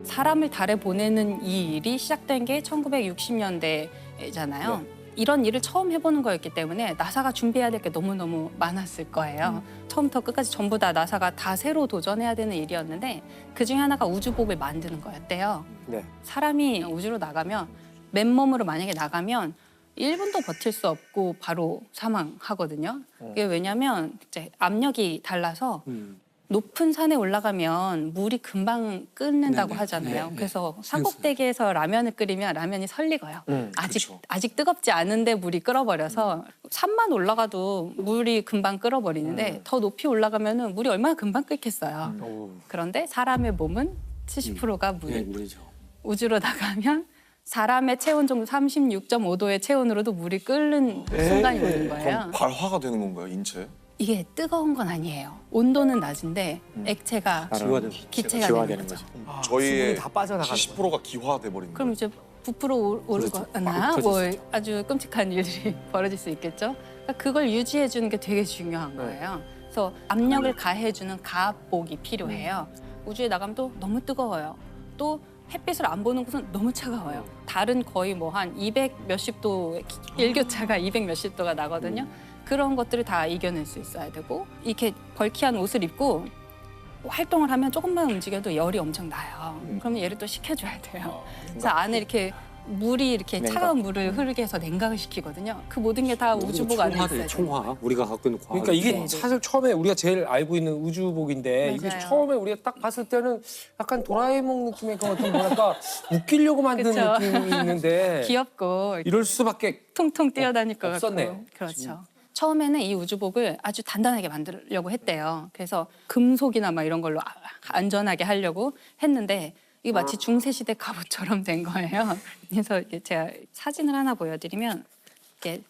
사람을 달에 보내는 이 일이 시작된 게 1960년대잖아요. 이런 일을 처음 해보는 거였기 때문에 나사가 준비해야 될 게 너무너무 많았을 거예요. 처음부터 끝까지 전부 다 나사가 다 새로 도전해야 되는 일이었는데 그중에 하나가 우주복을 만드는 거였대요. 네. 사람이 우주로 나가면 맨몸으로 만약에 나가면 1분도 버틸 수 없고 바로 사망하거든요. 이게 왜냐면 이제 압력이 달라서 높은 산에 올라가면 물이 금방 끓는다고 하잖아요. 그래서 산꼭대기에서 라면을 끓이면 라면이 설익어요. 아직 뜨겁지 않은데 물이 끓어버려서 산만 올라가도 물이 금방 끓어버리는데 더 높이 올라가면은 물이 얼마나 금방 끓겠어요. 그런데 사람의 몸은 70%가 물이죠. 우주로 나가면 사람의 체온 정도 36.5도의 체온으로도 물이 끓는 순간이 오는 거예요. 그럼 발화가 되는 건가요, 인체? 이게 뜨거운 건 아니에요. 온도는 낮은데 액체가 기체가 되는 거죠. 저희의 다 빠져나가는 70%가 기화돼 버린 그럼 거예요. 이제 부풀어 오르거나 뭐 아주 끔찍한 일들이 벌어질 수 있겠죠. 그러니까 그걸 유지해 주는 게 되게 중요한 거예요. 그래서 압력을 가해 주는 가압복이 필요해요. 우주에 나가면 또 너무 뜨거워요. 또 햇빛을 안 보는 곳은 너무 차가워요. 달은 거의 뭐 한 200 몇십 도 일교차가 200 몇십 도가 나거든요. 그런 것들을 다 이겨낼 수 있어야 되고 이렇게 벌키한 옷을 입고 활동을 하면 조금만 움직여도 열이 엄청 나요. 그러면 얘를 또 식혀줘야 돼요. 그래서 안에 이렇게 물이 이렇게 차가운 물을 흐르게 해서 냉각을 시키거든요. 그 모든 게 다 우주복 안에 있어요. 총화. 우리가 갖고 있는 과학. 그러니까 이게 네, 네. 사실 처음에 우리가 제일 알고 있는 우주복인데 이게 맞아요. 처음에 우리가 딱 봤을 때는 약간 도라에몽 느낌의 그 어떤 뭐랄까 웃기려고 만든 그쵸. 느낌이 있는데 귀엽고 이럴 수밖에 통통 뛰어다닐 것 없었네. 같고. 그렇죠. 처음에는 이 우주복을 아주 단단하게 만들려고 했대요. 그래서 금속이나 막 이런 걸로 안전하게 하려고 했는데 이게 마치 중세시대 갑옷처럼 된 거예요. 그래서 이게 제가 사진을 하나 보여드리면 이게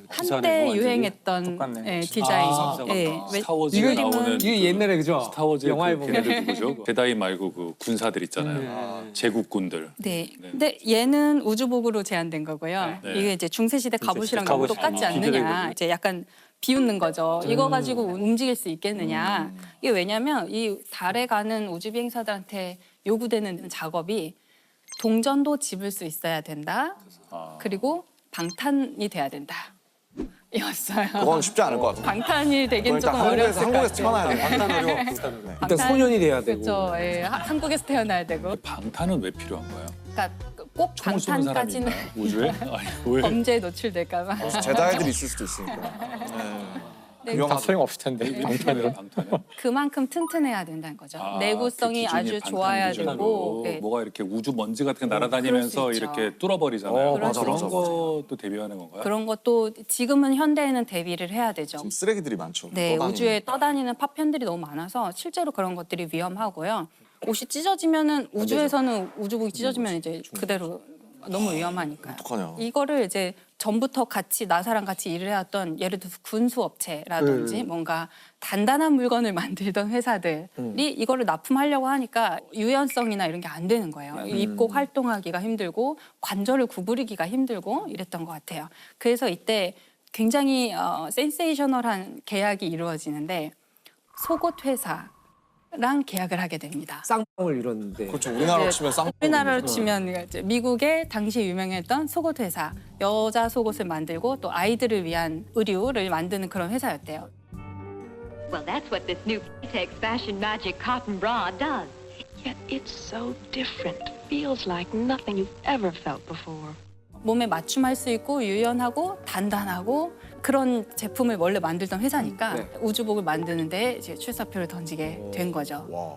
한때 유행했던 디자인. 스타워즈에 이거 나오는 이게 옛날에 그죠? 스타워즈 영화에 그 보면 걔네들 누구죠? 제다이 말고 그 군사들 있잖아요. 제국군들. 네. 근데 얘는 우주복으로 제한된 거고요. 네. 이게 이제 중세시대 갑옷이랑 너무 갑옷이 똑같지 않느냐. 기대되거든요. 이제 약간 비웃는 거죠. 이거 가지고 움직일 수 있겠느냐. 이게 왜냐면 이 달에 가는 우주 비행사들한테 요구되는 작업이 동전도 집을 수 있어야 된다. 그리고 방탄이 돼야 된다. 이었어요. 그건 쉽지 않을 것 같아요. 방탄이 되긴 일단 조금 어려웠을 것 한국에서 같아요. 태어나야 돼요. 일단 소년이 돼야 되고. 그렇죠. 예, 한국에서 태어나야 되고. 방탄은 왜 필요한 거예요? 그러니까 꼭 총을 쏘는 사람이 방탄까지는 있나요? 우주에? 아니, 왜? 범죄에 노출될까 봐. 제다이들이 있을 수도 있으니까. 네. 유명한 소용없을 텐데. 방탄이요? 방탄이요? 그만큼 튼튼해야 된다는 거죠. 내구성이 그 기준이 아주 좋아야 방탄 기준으로 되고. 네. 뭐가 이렇게 우주 먼지 같은 게 날아다니면서 그럴 수 있죠. 이렇게 뚫어버리잖아요. 맞아, 그런 맞아, 맞아. 것도 대비하는 건가요? 그런 것도 지금은 현대에는 대비를 해야 되죠. 지금 쓰레기들이 많죠. 네, 떠다니는. 우주에 떠다니는 파편들이 너무 많아서 실제로 그런 것들이 위험하고요. 옷이 찢어지면은 우주에서는 우주복이 찢어지면 이제 그대로 너무 위험하니까요. 어떡하냐. 이거를 이제 전부터 같이 나사랑 같이 일을 해왔던 예를 들어서 군수 업체라든지 뭔가 단단한 물건을 만들던 회사들이 이거를 납품하려고 하니까 유연성이나 이런 게 안 되는 거예요. 입고 활동하기가 힘들고 관절을 구부리기가 힘들고 이랬던 것 같아요. 그래서 이때 굉장히 센세이셔널한 계약이 이루어지는데 속옷 회사랑 계약을 하게 됩니다. 쌍방울 이뤘는데. 그렇죠. 우리나라로 네, 치면 쌍. 우리나라로 치면 이제 미국의 당시 유명했던 속옷 회사, 여자 속옷을 만들고 또 아이들을 위한 의류를 만드는 그런 회사였대요. Well, that's what this new Playtex Fashion Magic cotton bra does. Yet it's so different. Feels like nothing you've ever felt before. 몸에 맞춤할 수 있고 유연하고 단단하고 그런 제품을 원래 만들던 회사니까 우주복을 만드는데 이제 출사표를 던지게 된 거죠. 와.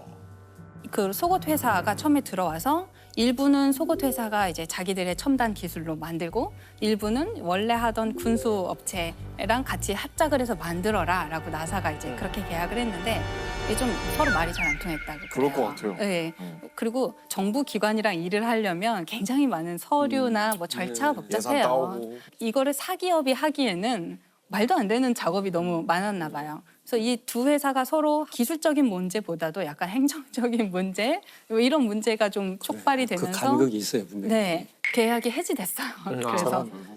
그 속옷 회사가 처음에 들어와서 일부는 속옷 회사가 이제 자기들의 첨단 기술로 만들고 일부는 원래 하던 군수 업체랑 같이 합작을 해서 만들어라라고 나사가 이제 그렇게 계약을 했는데 이게 좀 서로 말이 잘 안 통했다고 그럴 그래요. 것 같아요. 네. 그리고 정부 기관이랑 일을 하려면 굉장히 많은 서류나 뭐 절차가 예산 복잡해요. 따오고. 이거를 사기업이 하기에는 말도 안 되는 작업이 너무 많았나 봐요. 그래서 이 두 회사가 서로 기술적인 문제보다도 약간 행정적인 문제 뭐 이런 문제가 좀 촉발이 그 되면서 간극이 있어요, 분명히. 네 계약이 해지됐어요.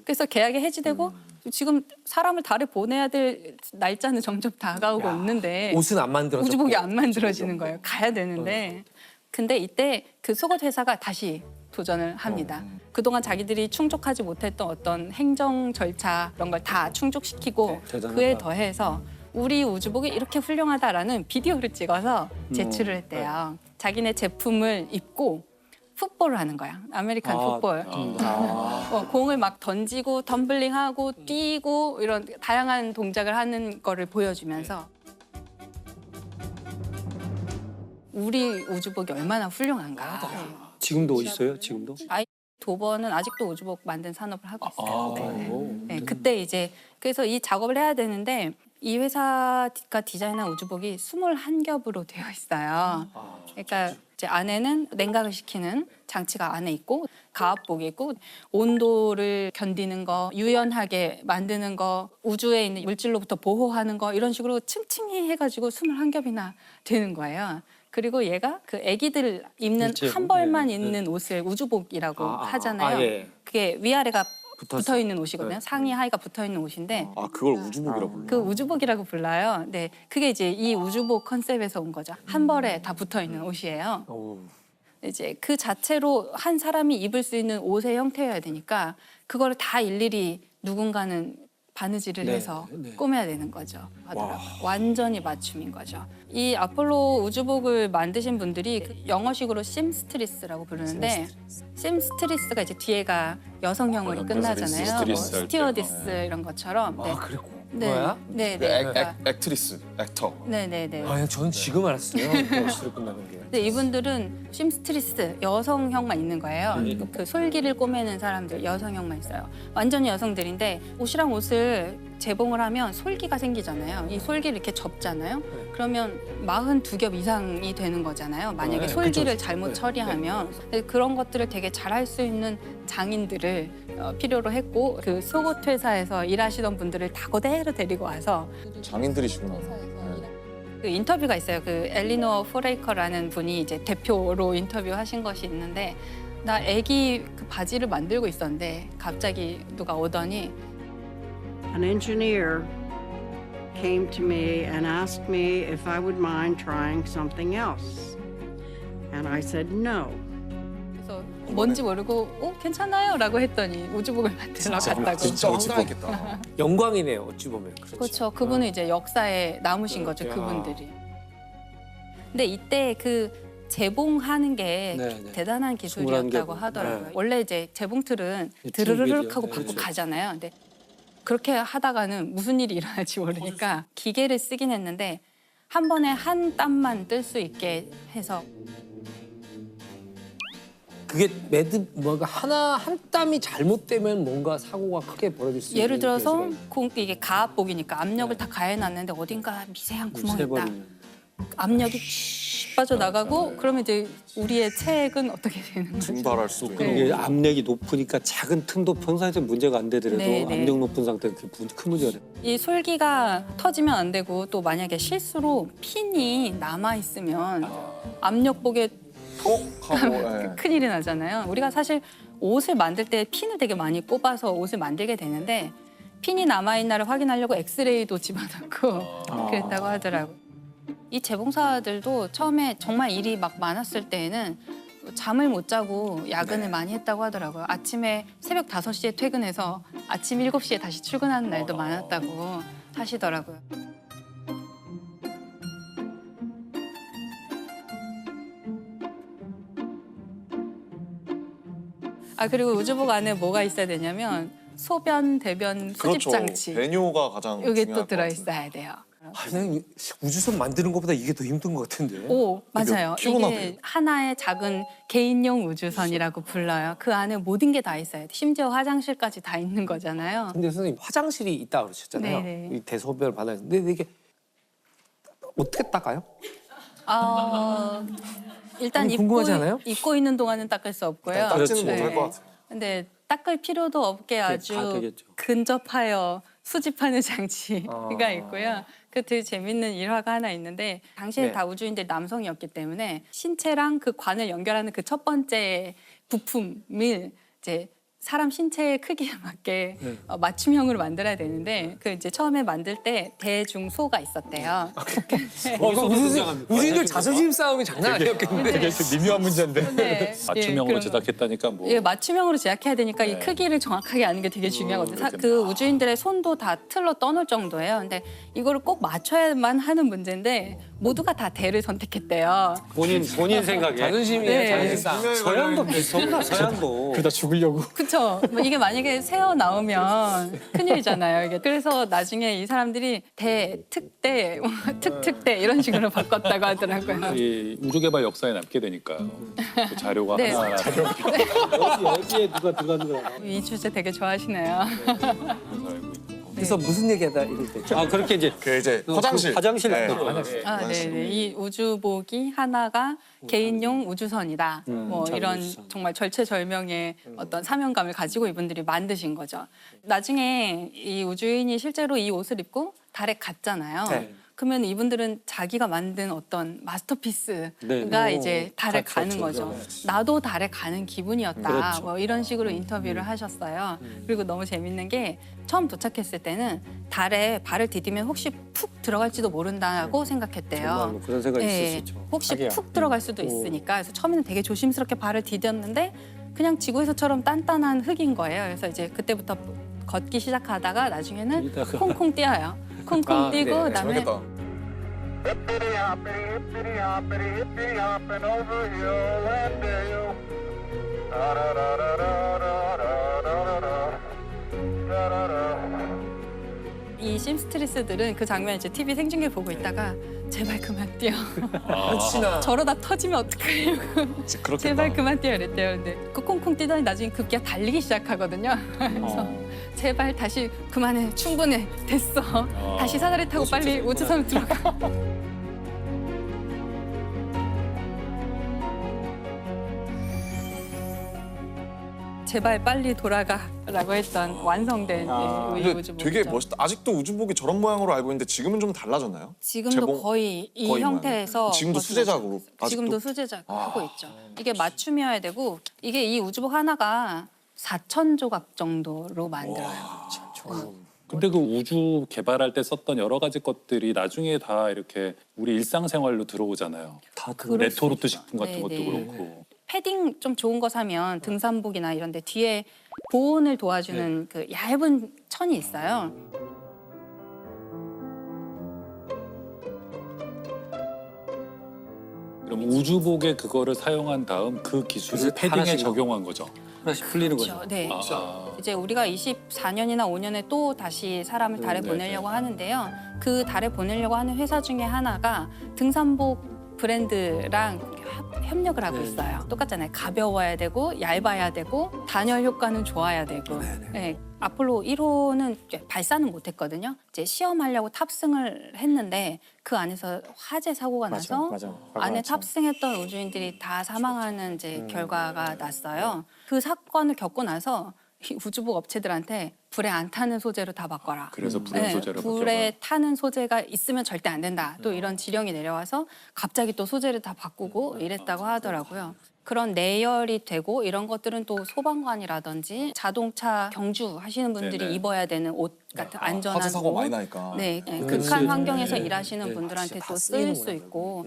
그래서 계약이 해지되고 지금 사람을 달에 보내야 될 날짜는 점점 다가오고 있는데 옷은 안 만들어졌고. 우주복이 안 만들어지는 거예요. 가야 되는데 근데 이때 그 속옷 회사가 다시 도전을 합니다. 그동안 자기들이 충족하지 못했던 어떤 행정 절차 이런 걸 다 충족시키고 대단하다. 그에 더해서 우리 우주복이 이렇게 훌륭하다라는 비디오를 찍어서 제출을 했대요. 자기네 제품을 입고 풋볼을 하는 거야. 아메리칸 풋볼. 공을 막 던지고 덤블링하고 뛰고 이런 다양한 동작을 하는 거를 보여주면서 우리 우주복이 얼마나 훌륭한가. 지금도 있어요? 지금도? 도버는 아직도 우주복 만든 산업을 하고 있어요. 네, 그때 이제 그래서 이 작업을 해야 되는데 이 회사가 디자인한 우주복이 21겹으로 되어 있어요. 그러니까 이제 안에는 냉각을 시키는 장치가 안에 있고 가압복이 있고 온도를 견디는 거, 유연하게 만드는 거, 우주에 있는 물질로부터 보호하는 거 이런 식으로 층층이 해가지고 21겹이나 되는 거예요. 그리고 얘가 그 아기들 입는 일제복? 한 벌만 네, 있는 옷을 우주복이라고 하잖아요. 예. 그게 위아래가 붙어서. 붙어 있는 옷이거든요. 네. 상의 하의가 붙어 있는 옷인데 아 그걸 우주복이라고 불러. 그 우주복이라고 불러요. 네, 그게 이제 이 우주복 컨셉에서 온 거죠. 한 벌에 다 붙어 있는 옷이에요. 이제 그 자체로 한 사람이 입을 수 있는 옷의 형태여야 되니까 그거를 다 일일이 누군가는 바느질을 네, 해서 네. 꾸며야 되는 거죠. 하더라고요. 완전히 맞춤인 거죠. 이 아폴로 우주복을 만드신 분들이 그 영어식으로 심스트리스라고 부르는데 심스트리스가 이제 뒤에가 여성형으로 끝나잖아요. 뭐 스트리스 할 때. 스티어디스 이런 것처럼. 네. 그랬고. 네. 뭐야? 네, 그 네. 액트리스, 액터. 네, 네, 네. 저는 지금 알았어요. 시로 끝나는 게. 근데 이분들은 심스트리스 여성형만 있는 거예요. 그 솔기를 꼬매는 사람들 여성형만 있어요. 완전히 여성들인데 옷이랑 옷을 재봉을 하면 솔기가 생기잖아요. 이 솔기를 이렇게 접잖아요. 그러면 42겹 이상이 되는 거잖아요. 만약에 네, 솔기를 그쵸. 잘못 네, 처리하면 근데 그런 것들을 되게 잘할 수 있는 장인들을 필요로 했고 그 속옷 회사에서 일하시던 분들을 다 그대로 데리고 와서 장인들이시구나. 그 인터뷰가 있어요. 그 엘리노어 포레이커라는 분이 이제 대표로 인터뷰하신 것이 있는데 나 애기 그 바지를 만들고 있었는데 갑자기 누가 오더니 An engineer came to me and asked me if I would mind trying something else. And I said no. 그래서 뭔지 모르고 괜찮아요 라고 했더니 우주복을 만들러 갔다고. 진짜 황당했겠다. 영광이네요. 어찌 보면. 그렇죠. 그분은 이제 역사에 남으신 거죠. 야. 그분들이. 근데 이때 그 재봉하는 게 네, 네. 대단한 기술이었다고 21개. 하더라고요. 네. 원래 이제 재봉틀은 네, 드르르륵 하고 네, 받고 네. 가잖아요. 근데 그렇게 하다가는 무슨 일이 일어날지 모르니까 기계를 쓰긴 했는데 한 번에 한 땀만 뜰 수 있게 해서 그게 뭔가 한 땀이 잘못되면 뭔가 사고가 크게 벌어질 수 있는. 예를 들어서 그런 이게 가압복이니까 압력을 다 가해놨는데 어딘가 미세한 구멍이 있다. 세버리면. 압력이 쭉 빠져나가고 그러면 이제 우리의 체액은 어떻게 되는 거죠? 증발할 수도 있고. 네. 이게 압력이 높으니까 작은 틈도 평상시에 문제가 안 되더라도 네, 네. 압력 높은 상태는 큰 문제가 돼. 이 솔기가 터지면 안 되고 또 만약에 실수로 핀이 남아 있으면 압력복에 하고. 예. 큰일이 나잖아요. 우리가 사실 옷을 만들 때 핀을 되게 많이 꼽아서 옷을 만들게 되는데 핀이 남아있는 날을 확인하려고 엑스레이도 집어넣고 그랬다고 하더라고요. 이 재봉사들도 처음에 정말 일이 막 많았을 때에는 잠을 못 자고 야근을 많이 했다고 하더라고요. 아침에 새벽 5시에 퇴근해서 아침 7시에 다시 출근하는 날도 많았다고 하시더라고요. 그리고 우주복 안에 뭐가 있어야 되냐면 소변, 대변 수집 그렇죠. 장치. 배뇨가 가장 이게 중요할 또 것 들어 같은데. 있어야 돼요. 그냥 우주선 만드는 것보다 이게 더 힘든 것 같은데. 오, 맞아요. 킬로나 이게 돼요? 하나의 작은 개인용 우주선이라고 불러요. 그 안에 모든 게 다 있어요. 심지어 화장실까지 다 있는 거잖아요. 근데 선생님 화장실이 있다 그러셨잖아요. 네네. 이 대소변을 받아야 되는데 근데 이게 어떻게 닦아요? 일단 아니, 궁금하지 않아요? 입고 있는 동안은 닦을 수 없고요. 일단 닦지는 그렇지. 못할 것 같아요. 근데 닦을 필요도 없게 다 아주 되겠죠. 근접하여 수집하는 장치가 있고요. 그 되게 재밌는 일화가 하나 있는데 당시에 네. 다 우주인들 남성이었기 때문에 신체랑 그 관을 연결하는 그 첫 번째 부품을 이제 사람 신체의 크기에 맞게 맞춤형으로 만들어야 되는데 그 이제 처음에 만들 때 대중소가 있었대요. 이거 우주인들 자존심 싸움이 장난 아니었겠는데. 되게 미묘한 문제인데. 네. 맞춤형으로 그런 거. 제작했다니까 뭐. 예, 맞춤형으로 제작해야 되니까 이 네. 크기를 정확하게 아는 게 되게 중요하거든요. 그렇겠네. 그 우주인들의 손도 다 틀로 떠놓을 정도예요. 근데 이거를 꼭 맞춰야만 하는 문제인데 모두가 다 대를 선택했대요. 본인 생각에. 자존심이에요, 네. 자존심 싸움. 서양도 비슷하구나, 서양도. 그러다 죽으려고. 그렇죠. 뭐 이게 만약에 새어 나오면 큰일이잖아요. 이게 그래서 나중에 이 사람들이 대, 특대, 특특대 이런 식으로 바꿨다고 하더라고요. 이 우주 개발 역사에 남게 되니까요. 그 자료가 네. 하나 여기에 누가 들어가는 거야. 이 주제 되게 좋아하시네요. 그래서 무슨 얘기하다 이럴 때. 아, 그렇게 이제 그 이제 화장실. 화장실. 네. 아, 네. 이 우주복이 하나가 개인용 우주선이다. 뭐 작은 이런 우주선. 정말 절체절명의 어떤 사명감을 가지고 이분들이 만드신 거죠. 나중에 이 우주인이 실제로 이 옷을 입고 달에 갔잖아요. 네. 그러면 이분들은 자기가 만든 어떤 마스터피스가 네. 이제 달에 그렇죠, 가는 거죠. 나도 달에 가는 기분이었다. 그렇죠. 뭐 이런 식으로 인터뷰를 하셨어요. 그리고 너무 재밌는 게 처음 도착했을 때는 달에 발을 디디면 혹시 푹 들어갈지도 모른다고 생각했대요. 정말 뭐 그런 생각이 예, 있을 수 있죠. 혹시 푹 들어갈 수도 있으니까. 그래서 처음에는 되게 조심스럽게 발을 디뎠는데 그냥 지구에서처럼 단단한 흙인 거예요. 그래서 이제 그때부터 걷기 시작하다가 나중에는 이따가. 콩콩 뛰어요. 콩콩 아, 뛰고 네. 그다음에 재밌겠다. 이 심스트리스들은 그 장면 이제 TV 생중계 보고 있다가 제발 그만 뛰어. 혹시나 저러다 터지면 어떡하려고. 그렇겠다. 제발 그만 뛰어 이랬대요. 근데 그 콩콩 뛰더니 나중에 급기야 달리기 시작하거든요. 그래서 제발 다시 그만해. 충분해. 됐어. 다시 사다리 타고 빨리 우주선 들어가. 제발 빨리 돌아가라고 했던 완성된 이 근데 우주복이죠. 되게 멋있다. 아직도 우주복이 저런 모양으로 알고 있는데 지금은 좀 달라졌나요? 지금도 재봉? 거의 이 거의 형태에서 지금도 벗어나지 수제작으로 않았어요. 아직도? 지금도 수제작 하고 있죠. 이게 맞춤이어야 되고 이게 이 우주복 하나가 4천 조각 정도로 만들어요. 근데 그 우주 개발할 때 썼던 여러 가지 것들이 나중에 다 이렇게 우리 일상생활로 들어오잖아요. 다 그럴 수 레토르트 있죠. 식품 같은 네, 것도 네. 그렇고. 패딩 좀 좋은 거 사면 등산복이나 이런 데 뒤에 보온을 도와주는 그 얇은 천이 있어요. 그럼 우주복에 그거를 사용한 다음 그 기술을 그래서 패딩에 하나씩 적용한 거죠. 하나씩 풀리는 거죠. 그렇죠. 네. 아. 이제 우리가 24년이나 5년에 또 다시 사람을 달에 네, 보내려고 하는데요. 그 달에 보내려고 하는 회사 중에 하나가 등산복 브랜드랑 협력을 하고 있어요. 똑같잖아요. 가벼워야 되고 얇아야 되고 단열 효과는 좋아야 되고. 네. 아폴로 1호는 발사는 못했거든요. 이제 시험하려고 탑승을 했는데 그 안에서 화재 사고가 나서 안에 탑승했던 우주인들이 다 사망하는 이제 결과가 났어요. 그 사건을 겪고 나서 이 우주복 업체들한테 불에 안 타는 소재로 다 바꿔라. 그래서 불연 소재로 불에 타는 소재가 있으면 절대 안 된다. 또 이런 지령이 내려와서 갑자기 또 소재를 다 바꾸고 이랬다고 하더라고요. 그런 내열이 되고 이런 것들은 또 소방관이라든지 자동차 경주하시는 분들이 네네. 입어야 되는 옷 같은 안전한 화재 사고 옷. 많이 나니까. 네, 그렇지. 극한 환경에서 네. 일하시는 네. 분들한테 다 또 쓰일 수 쓰이는구나, 있고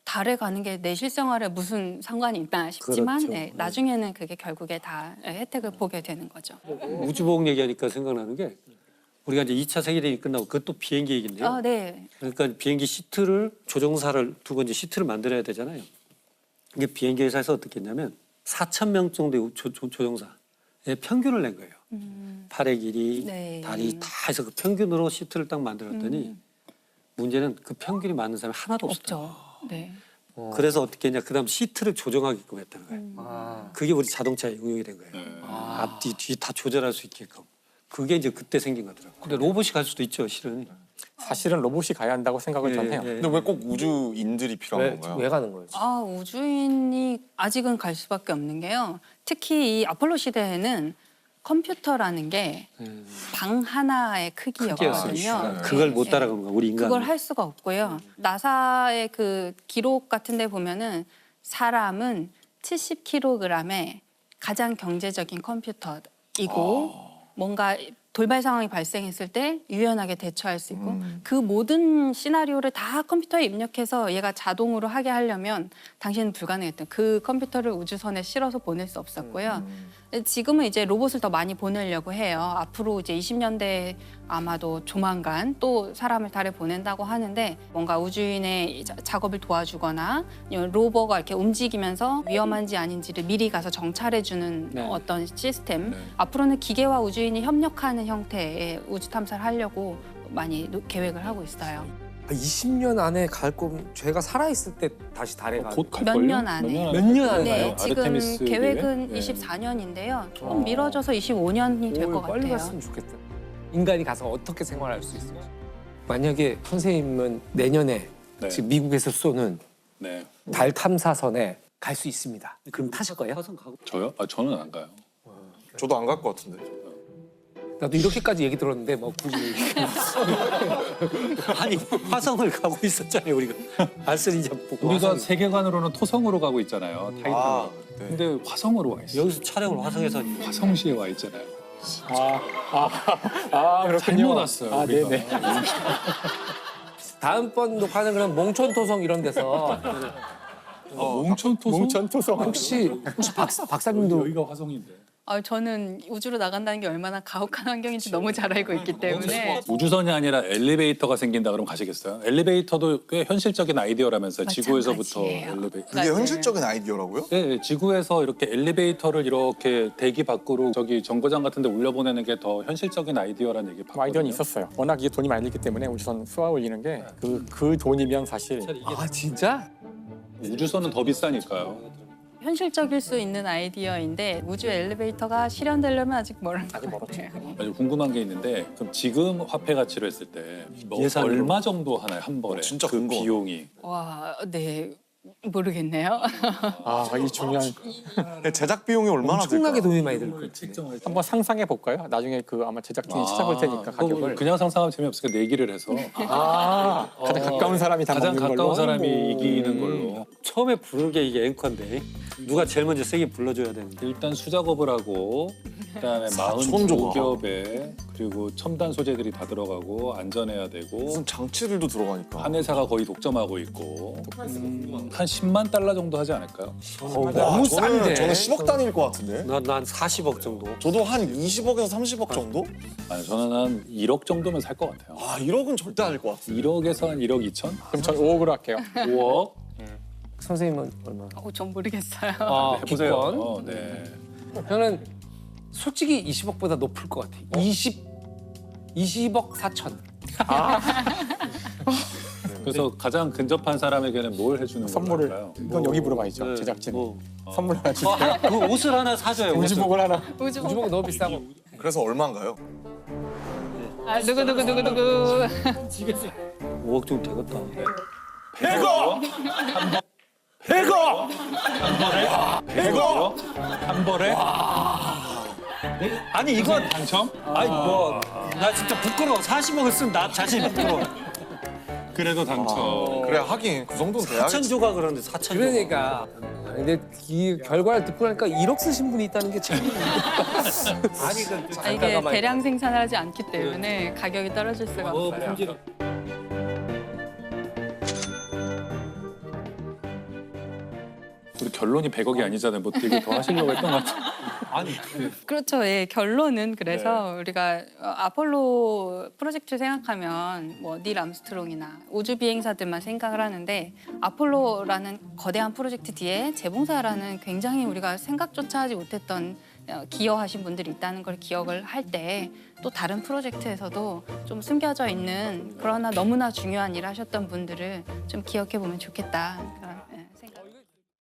달에 가는 게 내 실생활에 무슨 상관이 있나 싶지만 그렇죠. 네, 나중에는 그게 결국에 다 혜택을 보게 되는 거죠. 우주복 얘기하니까 생각나는 게 우리가 이제 2차 세계대전이 끝나고 그것도 비행기 얘기인데요. 아, 네. 그러니까 비행기 시트를 조종사를 두고 이제 시트를 만들어야 되잖아요. 이게 비행기 회사에서 어떻게 했냐면 4,000명 정도의 조종사의 평균을 낸 거예요. 팔의 길이, 네. 다리 다 해서 그 평균으로 시트를 딱 만들었더니 문제는 그 평균이 맞는 사람이 하나도 없었다. 없죠. 네. 그래서 어떻게 했냐. 그다음 시트를 조정하게끔 했다는 거예요. 아, 그게 우리 자동차에 응용이 된 거예요. 앞뒤 뒤 다 조절할 수 있게끔. 그게 이제 그때 생긴 거더라고요. 근데 로봇이 갈 수도 있죠, 실은. 사실은 로봇이 가야 한다고 생각을 전 해요. 근데 왜 꼭 우주인들이 필요한 왜, 건가요? 왜 가는 거예요? 아, 우주인이 아직은 갈 수밖에 없는 게요. 특히 이 아폴로 시대에는 컴퓨터라는 게 방 하나의 크기였거든요. 그걸 못 따라가는 거야, 우리 인간. 그걸 할 수가 없고요. 나사의 그 기록 같은 데 보면은 사람은 70kg의 가장 경제적인 컴퓨터 뭔가 돌발 상황이 발생했을 때 유연하게 대처할 수 있고 그 모든 시나리오를 다 컴퓨터에 입력해서 얘가 자동으로 하게 하려면 당시에는 불가능했던 그 컴퓨터를 우주선에 실어서 보낼 수 없었고요. 지금은 이제 로봇을 더 많이 보내려고 해요. 앞으로 이제 20년대 아마도 조만간 또 사람을 달에 보낸다고 하는데 뭔가 우주인의 작업을 도와주거나 아니면 로버가 이렇게 움직이면서 위험한지 아닌지를 미리 가서 정찰해주는 네. 어떤 시스템. 앞으로는 기계와 우주인이 협력하는 형태의 우주 탐사를 하려고 많이 계획을 하고 있어요. 20년 안에 갈 거면 제가 살아있을 때 다시 달에 가. 곧 몇 갈걸요? 년 안에. 몇 년 안에 네, 가요? 지금 아르테미스 계획은 기회? 네. 24년인데요. 조금 미뤄져서 25년이 될 것 빨리 같아요. 갔으면 좋겠다. 인간이 가서 어떻게 생활할 수 있을지. 만약에 선생님은 내년에 네. 지금 미국에서 쏘는 네. 달 탐사선에 갈 수 있습니다. 그럼 타실 거예요? 화성 가고. 저요? 저는 안 가요. 저도 안 갈 것 같은데. 나도 이렇게까지 얘기 들었는데 뭐 굳이 아니 화성을 가고 있었잖아요 우리가. 알쓰리 잡고. 우리가 세계관으로는 토성으로 가고 있잖아요. 타이탄. 아, 네. 근데 화성으로 와 있어요. 여기서 촬영을 화성에서 화성시에 와 있잖아요. 그렇군요. 잘못 왔어요. 아, 우리가. 네네. 다음번 녹화는 그럼 몽촌토성 이런 데서 몽천토성? 몽천토성. 혹시 박사님도 여기가 화성인데. 저는 우주로 나간다는 게 얼마나 가혹한 환경인지 너무 잘 알고 있기 때문에 우주선이 아니라 엘리베이터가 생긴다 그러면 가시겠어요? 엘리베이터도 꽤 현실적인 아이디어라면서요. 지구에서부터 마찬가지예요. 엘리베이터. 그게 현실적인 아이디어라고요? 네, 지구에서 이렇게 엘리베이터를 이렇게 대기 밖으로 저기 정거장 같은 데 올려보내는 게 더 현실적인 아이디어라는 얘기 봤거든요. 아이디어는 있었어요. 워낙 이게 돈이 많이 들기 때문에 우주선 쏘아 올리는 게 그 돈이면 사실 아 진짜? 우주선은 더 비싸니까요. 현실적일 수 있는 아이디어인데 우주 엘리베이터가 실현되려면 아직 멀은 것 같아요. 아주 궁금한 게 있는데 그럼 지금 화폐 가치로 했을 때 예산으로. 얼마 정도 하나요? 한 번에? 진짜 그 궁금하다. 비용이. 와, 네. 모르겠네요. 이 중요한 제작 비용이 얼마나 엄청나게 들까? 돈이 많이 들 것 같은데. 한번 상상해 볼까요? 나중에 그 아마 제작진이 찾아볼 테니까 그거 가격을. 그냥 상상하면 재미없으니까 내기를 해서 가장 가까운 사람이 다 가장 먹는 가까운 걸로. 사람이 이기는 걸로. 처음에 부르는 게 이게 앵커인데 누가 제일 먼저 세게 불러줘야 되는데. 일단 수작업을 하고 그다음에 42겹에 그리고 첨단 소재들이 다 들어가고 안전해야 되고 무슨 장치들도 들어가니까. 한 회사가 거의 독점하고 있고 한 10만 달러 정도 하지 않을까요? 너무 싼데. 저는 10억 단위일 것 같은데. 난 40억 정도. 저도 한 20억에서 30억 정도? 아니, 저는 한 1억 정도면 살 것 같아요. 1억은 절대 아닐 것 같은데. 1억에서 한 1억 2천? 그럼 전 5억으로 할게요. 5억? 선생님은 얼마? 전 모르겠어요. 해보세요. 네. 저는 솔직히 20억보다 높을 것 같아. 20억 4천. 그래서 가장 근접한 사람에게는 뭘 해주는 선물을 걸까요? 이건 여기 물어봐야죠. 제작진. 뭐. 선물 하나 주세요. 그 옷을 하나 사줘요. 우주복을 하나. 우주복 너무 비싸고. 그래서 얼마인가요? 누구 5억 정도 되겠다. 100억? 한 벌에? 아니 이건 당첨? 아니 뭐 나 진짜 부끄러워. 40억을 쓴 나 자신이 부끄러워. 그래도 당첨. 그래 하긴 그 정도는 4천 돼야겠지. 조각 그러는데 4천 조각. 그러니까. 근데 이 결과를 듣고 나니까 1억 쓰신 분이 있다는 게 참. 아니 그 이게 잠깐만. 대량 생산을 하지 않기 때문에 가격이 떨어질 수가 없어요. 품질은 우리 결론이 100억이 아니잖아요. 뭐 되게 더 하시려고 했던 것 같아요. 아니 그렇죠. 예, 결론은 그래서 우리가 아폴로 프로젝트 생각하면 뭐 닐 암스트롱이나 우주 비행사들만 생각을 하는데 아폴로라는 거대한 프로젝트 뒤에 재봉사라는 굉장히 우리가 생각조차 하지 못했던 기여하신 분들이 있다는 걸 기억을 할 때 또 다른 프로젝트에서도 좀 숨겨져 있는 그러나 너무나 중요한 일을 하셨던 분들을 좀 기억해 보면 좋겠다.